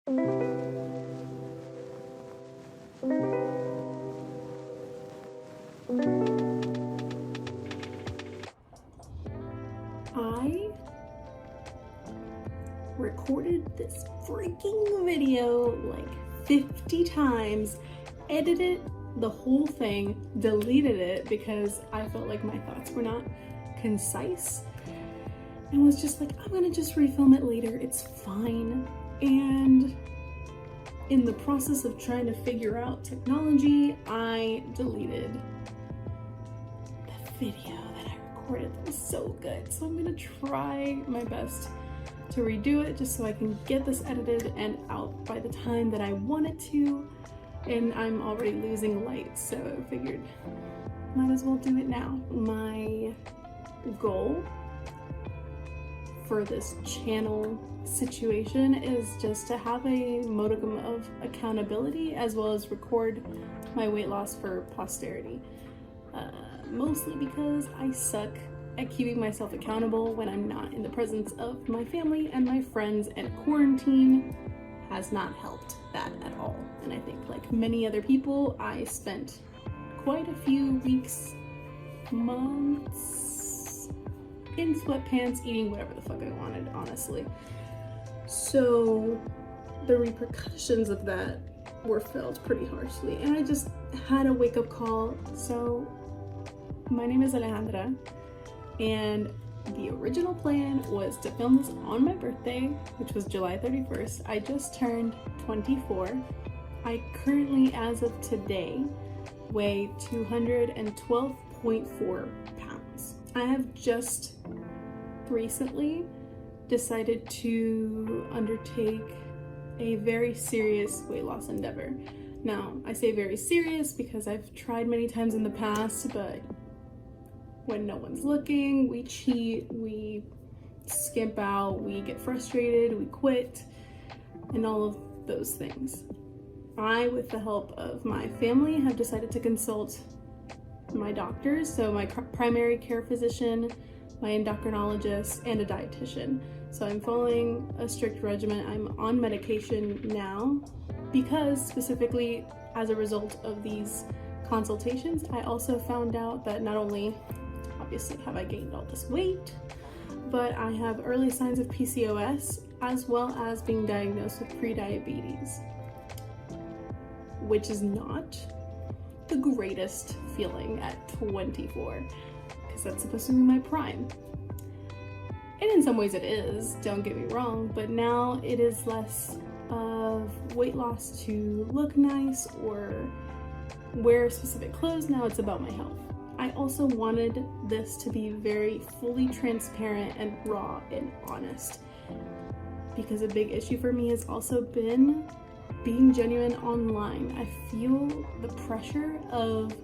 I recorded this freaking video like 50 times, edited the whole thing, deleted it because I felt like my thoughts were not concise, and was just like, I'm gonna just refilm it later, it's fine. And in the process of trying to figure out technology, I deleted the video that I recorded that was so good. So I'm gonna try my best to redo it just so I can get this edited and out by the time that I want it to. And I'm already losing light, so I figured might as well do it now. My goal for this channel situation is just to have a modicum of accountability as well as record my weight loss for posterity. Mostly because I suck at keeping myself accountable when I'm not in the presence of my family and my friends, and quarantine has not helped that at all. And I think, like many other people, I spent quite a few weeks, months in sweatpants eating whatever the fuck I wanted, honestly. So the repercussions of that were felt pretty harshly, and I just had a wake-up call. So my name is Alejandra, and the original plan was to film this on my birthday, which was July 31st. I just turned 24. I currently, as of today, weigh 212.4 pounds. I have just recently decided to undertake a very serious weight loss endeavor. Now, I say very serious because I've tried many times in the past, but when no one's looking, we cheat, we skimp out, we get frustrated, we quit, and all of those things. I, with the help of my family, have decided to consult my doctors, so my primary care physician, my endocrinologist, and a dietitian. So I'm following a strict regimen. I'm on medication now because, specifically as a result of these consultations, I also found out that not only obviously have I gained all this weight, but I have early signs of PCOS, as well as being diagnosed with prediabetes, which is not the greatest feeling at 24, because that's supposed to be my prime. And in some ways it is, don't get me wrong, but now it is less of weight loss to look nice or wear specific clothes. Now it's about my health. I also wanted this to be very fully transparent and raw and honest, because a big issue for me has also been being genuine online. I feel the pressure of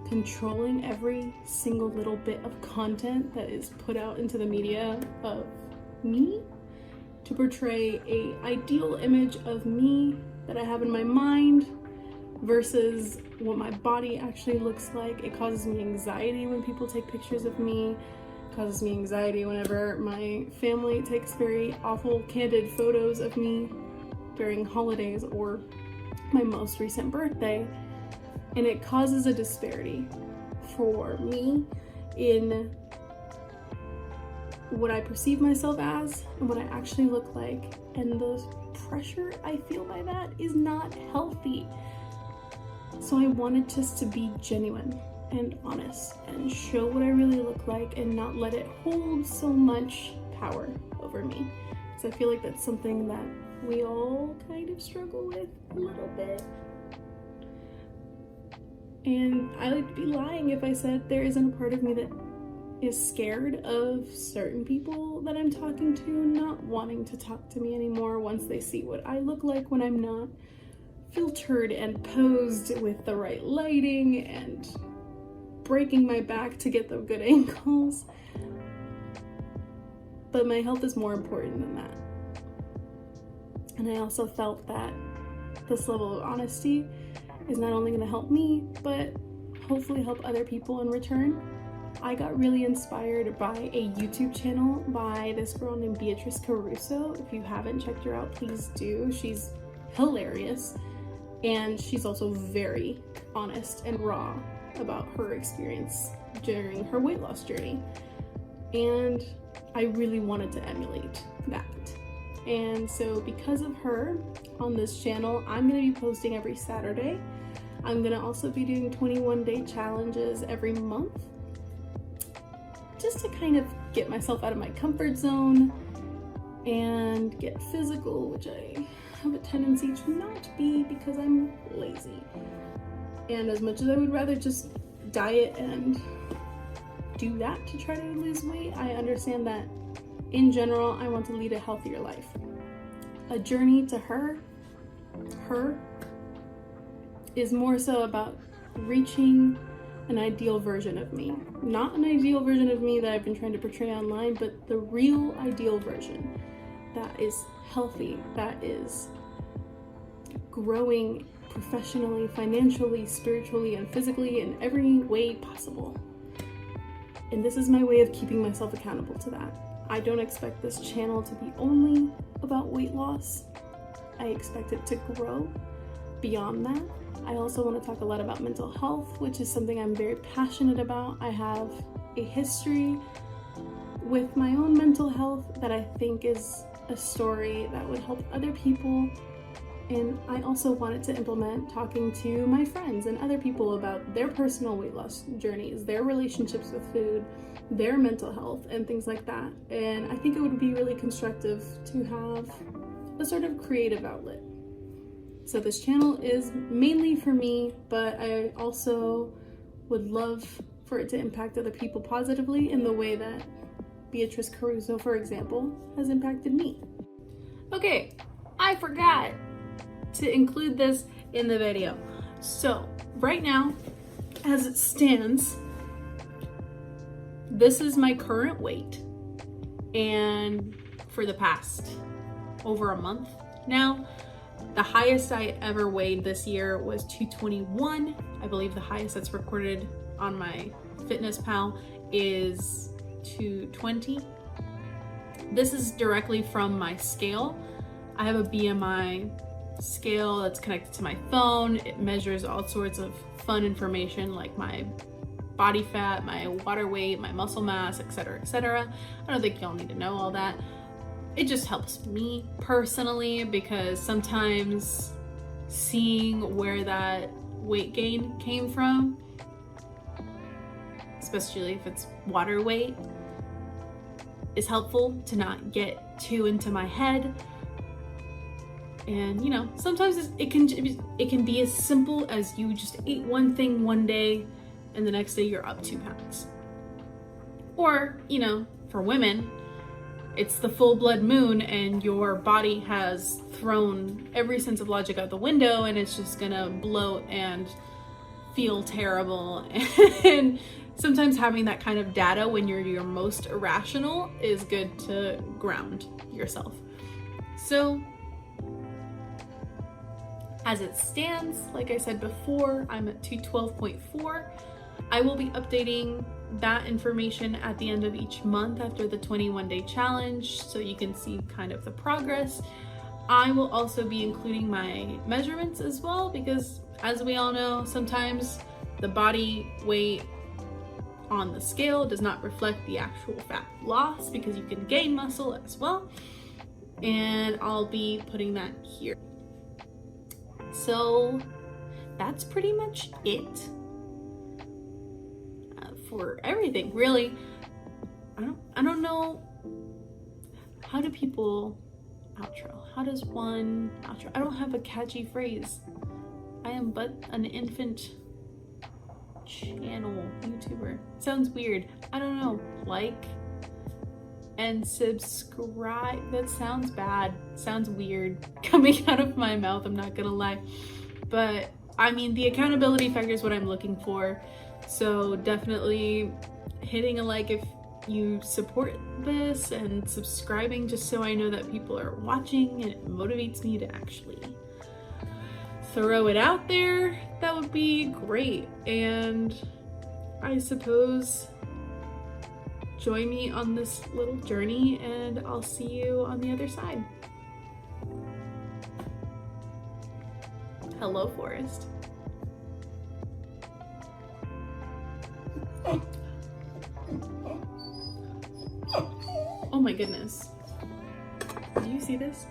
controlling every single little bit of content that is put out into the media of me to portray a ideal image of me that I have in my mind versus what my body actually looks like. It causes me anxiety when people take pictures of me. It causes me anxiety whenever my family takes very awful, candid photos of me during holidays or my most recent birthday. And it causes a disparity for me in what I perceive myself as and what I actually look like. And the pressure I feel by that is not healthy. So I wanted just to be genuine and honest and show what I really look like and not let it hold so much power over me. Because I feel like that's something that we all kind of struggle with a little bit. And I would be lying if I said there isn't a part of me that is scared of certain people that I'm talking to not wanting to talk to me anymore once they see what I look like when I'm not filtered and posed with the right lighting and breaking my back to get the good angles. But my health is more important than that. And I also felt that this level of honesty is not only going to help me, but hopefully help other people in return. I got really inspired by a YouTube channel by this girl named Beatrice Caruso. If you haven't checked her out, please do. She's hilarious, and she's also very honest and raw about her experience during her weight loss journey. And I really wanted to emulate that. And so because of her, on this channel, I'm going to be posting every Saturday. I'm going to also be doing 21-day challenges every month, just to kind of get myself out of my comfort zone and get physical, which I have a tendency to not be because I'm lazy. And as much as I would rather just diet and do that to try to lose weight, I understand that in general, I want to lead a healthier life. A journey to her is more so about reaching an ideal version of me. Not an ideal version of me that I've been trying to portray online, but the real ideal version that is healthy, that is growing professionally, financially, spiritually, and physically in every way possible. And this is my way of keeping myself accountable to that. I don't expect this channel to be only about weight loss. I expect it to grow beyond that. I also want to talk a lot about mental health, which is something I'm very passionate about. I have a history with my own mental health that I think is a story that would help other people. And I also wanted to implement talking to my friends and other people about their personal weight loss journeys, their relationships with food, their mental health, and things like that. And I think it would be really constructive to have a sort of creative outlet. So this channel is mainly for me, but I also would love for it to impact other people positively in the way that Beatrice Caruso, for example, has impacted me. Okay, I forgot to include this in the video. So right now, as it stands, this is my current weight, and for the past over a month now, the highest I ever weighed this year was 221. I believe the highest that's recorded on my FitnessPal is 220. This is directly from my scale. I have a BMI scale that's connected to my phone. It measures all sorts of fun information like my body fat, my water weight, my muscle mass, etc., etc. I don't think y'all need to know all that. It just helps me personally because sometimes seeing where that weight gain came from, especially if it's water weight, is helpful to not get too into my head. And you know, sometimes it can be as simple as you just ate one thing one day and the next day you're up 2 pounds. Or, you know, for women, it's the full blood moon and your body has thrown every sense of logic out the window and it's just gonna bloat and feel terrible. And sometimes having that kind of data when you're your most irrational is good to ground yourself. So as it stands, like I said before, I'm at 212.4. I will be updating that information at the end of each month after the 21-day challenge, so you can see kind of the progress. I will also be including my measurements as well, because as we all know, sometimes the body weight on the scale does not reflect the actual fat loss, because you can gain muscle as well. And I'll be putting that here. So that's pretty much it for everything, really. I don't know, how do people outro? How does one outro? I don't have a catchy phrase. I am but an infant channel YouTuber. Sounds weird. I don't know. Like and subscribe. That sounds bad. Sounds weird coming out of my mouth, I'm not gonna lie. But I mean, the accountability factor is what I'm looking for. So definitely hitting a like if you support this, and subscribing just so I know that people are watching and it motivates me to actually throw it out there. That would be great. And I suppose join me on this little journey, and I'll see you on the other side. Hello, forest. Oh my goodness. Do you see this?